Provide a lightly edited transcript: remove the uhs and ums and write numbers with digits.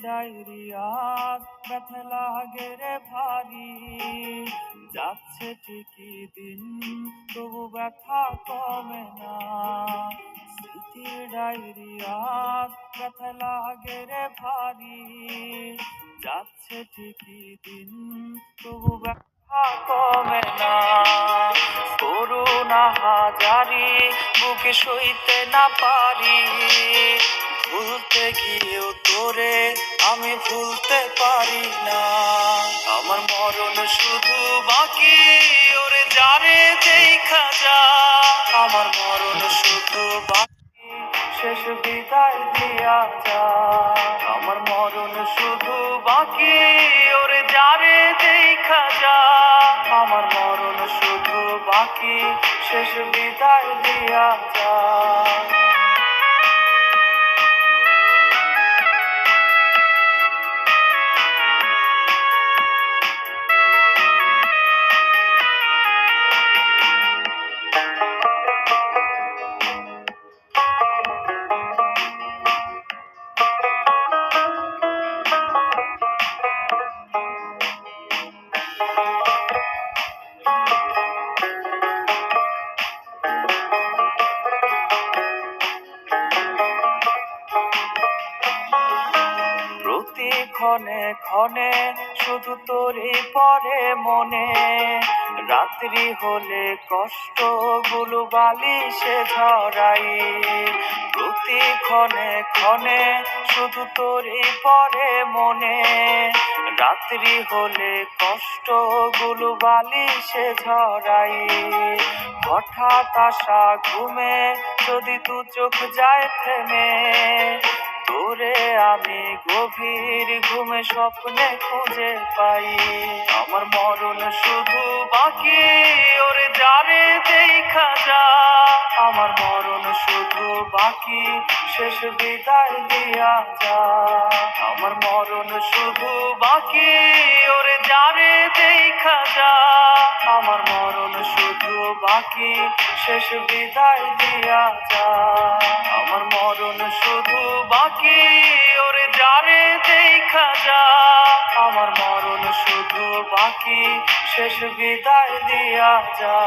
Diarrhoea ব্যথা লাগে রে ভারী, যাচ্ছে ঠিকই দিন তবু ব্যথা কমে না। স্মৃতির ডায়রিয়া ব্যথা লাগে রে ভারী, যাচ্ছে ঠিকই দিন তবু ব্যথা কমে না। করুণা হাজারি বুকে সইতে না পারি, ভুলতে গিয়েও তোরে আমি ভুলতে পারি না। আমার মরণ শুধু বাকি ওরে যারে দেখা যা, আমার মরণ শুধু বাকি শেষ বিদায় দিয়া যা। আমার মরণ শুধু বাকি ওরে যারে দেখা যা, আমার মরণ শুধু বাকি শেষ বিদায় দিয়া যা। প্রতি ক্ষণে ক্ষণে শুধু তোরই পড়ে মনে, রাত্রি হলে কষ্টগুলো বালিশে ঝরাই। প্রতি ক্ষণে ক্ষণে শুধু তোরই পড়ে মনে, রাত্রি হলে কষ্টগুলো বালিশে ঝরাই। হঠাৎ আসা ঘুমে যদি দু চোখ যায় থেমে, তোরে আমি গভীর ঘুমে স্বপ্নে খুঁজে পাই। আমার মরণ শুধু বাকি ওরে যারে দেখা যা, আমার মরণ শুধু বাকি শেষ বিদায় দিয়া যা। আমার মরণ শুধু বাকি ওরে যারে দেখা যা, আমার মরণ শুধু বাকি শেষ বিদায় দিয়া যা। আমার মরণ শুধু বাকি ওরে যারে দেখা যা, আমার মরণ শুধু বাকি শেষ বিদায় দিয়া যা।